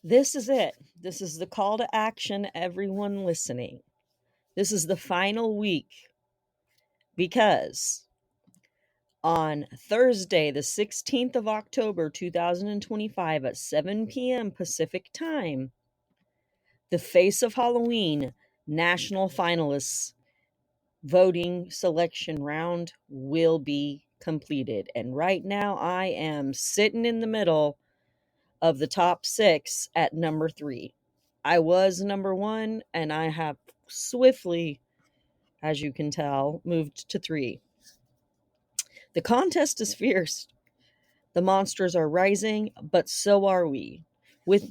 This is it. This is the call to action, everyone listening. This is the final week because on Thursday, the 16th of October, 2025, at 7 p.m. Pacific Time, the Face of Halloween national finalists voting selection round will be completed. And right now, I am sitting in the middle of the top 6 at number 3. I was number 1, and I have swiftly, as you can tell, moved to 3. The contest is fierce. The monsters are rising, but so are we. With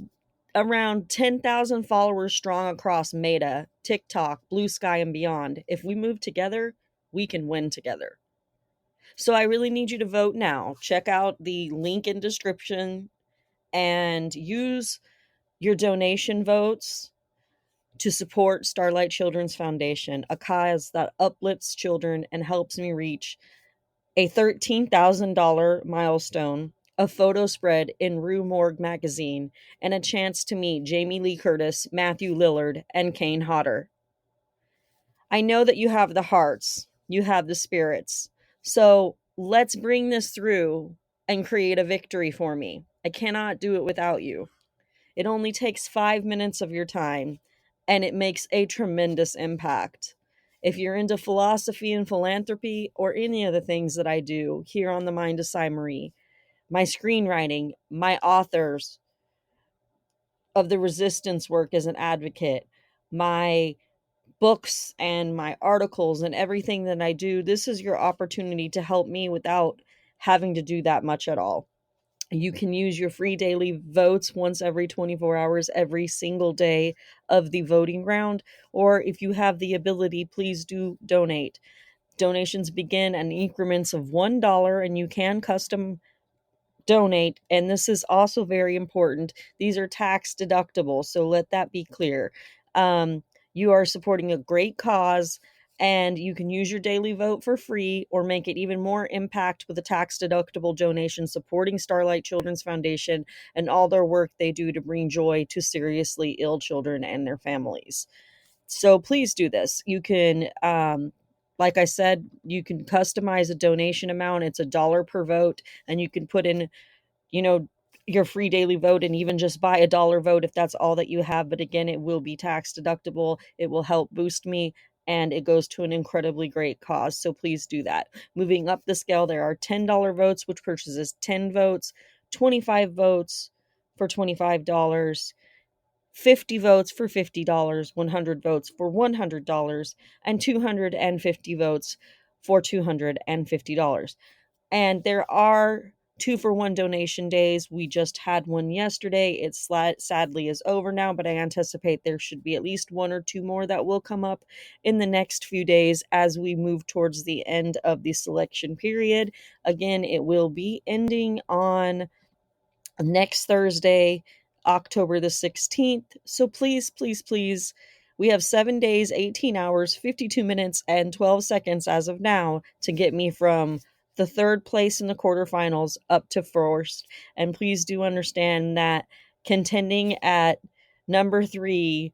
around 10,000 followers strong across Meta, TikTok, Blue Sky, and beyond, if we move together, we can win together. So I really need you to vote now. Check out the link in description and use your donation votes to support Starlight Children's Foundation, a cause that uplifts children and helps me reach a $13,000 milestone, a photo spread in Rue Morgue magazine, and a chance to meet Jamie Lee Curtis, Matthew Lillard, and Kane Hodder. I know that you have the hearts, you have the spirits. So let's bring this through and create a victory for me. I cannot do it without you. It only takes 5 minutes of your time, and it makes a tremendous impact. If you're into philosophy and philanthropy or any of the things that I do here on the Mind of Cy Marie, my screenwriting, my authors of the resistance work as an advocate, my books and my articles and everything that I do, this is your opportunity to help me without having to do that much at all. You can use your free daily votes once every 24 hours, every single day of the voting round. Or if you have the ability, please do donate. Donations begin in increments of $1, and you can custom donate. And this is also very important. These are tax deductible, so let that be clear. You are supporting a great cause, and you can use your daily vote for free or make it even more impact with a tax deductible donation supporting Starlight Children's Foundation and all their work they do to bring joy to seriously ill children and their families. So please do this. You can like I said, you can customize a donation amount. It's $1 per vote, and you can put in, you know, your free daily vote and even just buy $1 vote if that's all that you have. But again, it will be tax deductible. It will help boost me, and it goes to an incredibly great cause. So please do that. Moving up the scale, there are $10 votes, which purchases 10 votes, 25 votes for $25, 50 votes for $50, 100 votes for $100, and 250 votes for $250. And there are 2-for-1 donation days. We just had one yesterday. It sadly is over now, but I anticipate there should be at least 1 or 2 more that will come up in the next few days as we move towards the end of the selection period. Again, it will be ending on next Thursday, October the 16th. So please, please, please, we have 7 days, 18 hours, 52 minutes, and 12 seconds as of now to get me from the third place in the quarterfinals up to first. And please do understand that contending at number 3,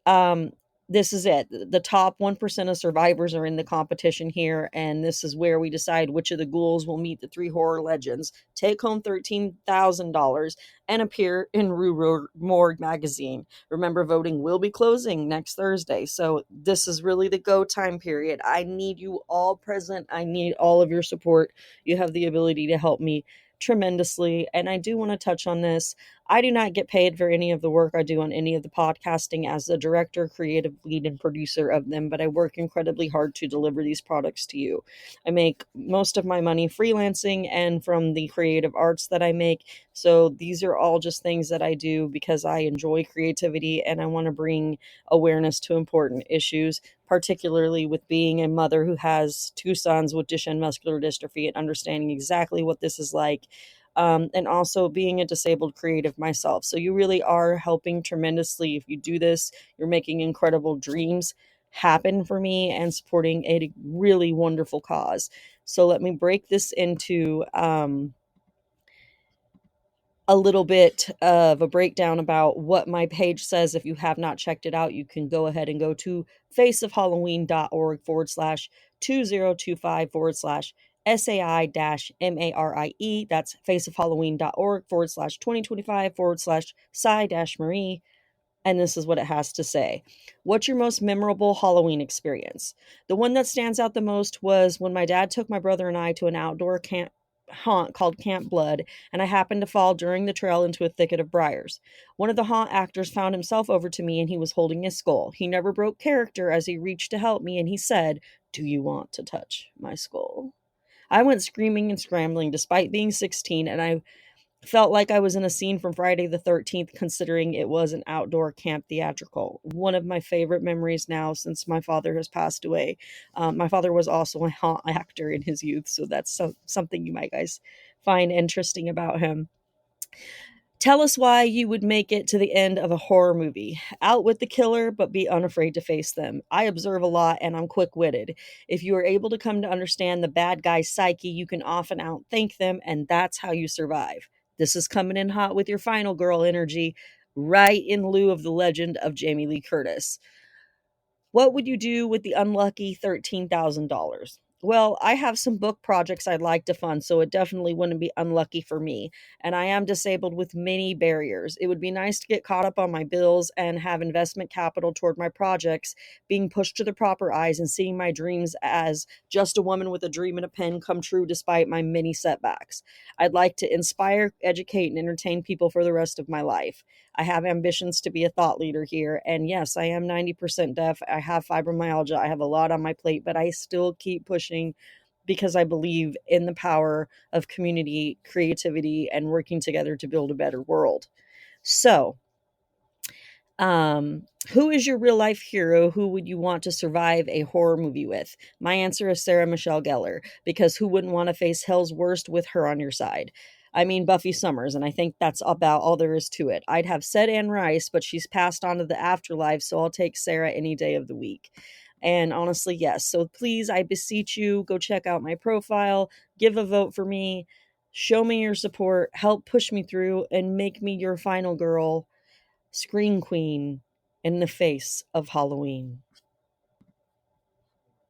um this is it. The top 1% of survivors are in the competition here, and this is where we decide which of the ghouls will meet the 3 horror legends, take home $13,000, and appear in Rue Morgue magazine. Remember, voting will be closing next Thursday, so this is really the go time period. I need you all present. I need all of your support. You have the ability to help me tremendously. And I do want to touch on this. I do not get paid for any of the work I do on any of the podcasting as the director, creative lead, and producer of them, but I work incredibly hard to deliver these products to you. I make most of my money freelancing and from the creative arts that I make. So these are all just things that I do because I enjoy creativity and I want to bring awareness to important issues, particularly with being a mother who has 2 sons with Duchenne muscular dystrophy and understanding exactly what this is like, and also being a disabled creative myself. So you really are helping tremendously. If you do this, you're making incredible dreams happen for me and supporting a really wonderful cause. So let me break this into a little bit of a breakdown about what my page says. If you have not checked it out, you can go ahead and go to faceofhalloween.org /2025 /SAI MARIE. That's faceofhalloween.org /2025 /Psy Marie. And this is what it has to say. What's your most memorable Halloween experience? The one that stands out the most was when my dad took my brother and I to an outdoor camp haunt called Camp Blood, and I happened to fall during the trail into a thicket of briars. One of the haunt actors found himself over to me and he was holding his skull. He never broke character as he reached to help me and he said, "Do you want to touch my skull?" I went screaming and scrambling despite being 16, and I felt like I was in a scene from Friday the 13th, considering it was an outdoor camp theatrical. One of my favorite memories now since my father has passed away. My father was also a haunt actor in his youth, so that's something you might guys find interesting about him. Tell us why you would make it to the end of a horror movie. Out with the killer, but be unafraid to face them. I observe a lot and I'm quick witted. If you are able to come to understand the bad guy's psyche, you can often outthink them, and that's how you survive. This is coming in hot with your final girl energy, right in lieu of the legend of Jamie Lee Curtis. What would you do with the unlucky $13,000? Well, I have some book projects I'd like to fund, so it definitely wouldn't be unlucky for me. And I am disabled with many barriers. It would be nice to get caught up on my bills and have investment capital toward my projects, being pushed to the proper eyes and seeing my dreams as just a woman with a dream and a pen come true despite my many setbacks. I'd like to inspire, educate, and entertain people for the rest of my life. I have ambitions to be a thought leader here. And yes, I am 90% deaf. I have fibromyalgia. I have a lot on my plate, but I still keep pushing because I believe in the power of community, creativity, and working together to build a better world. So, who is your real life hero? Who would you want to survive a horror movie with? My answer is Sarah Michelle Gellar, because who wouldn't want to face hell's worst with her on your side? I mean, Buffy Summers, and I think that's about all there is to it. I'd have said Anne Rice, but she's passed on to the afterlife, so I'll take Sarah any day of the week. And honestly, yes. So please, I beseech you, go check out my profile, give a vote for me, show me your support, help push me through, and make me your final girl, Scream Queen, in the face of Halloween.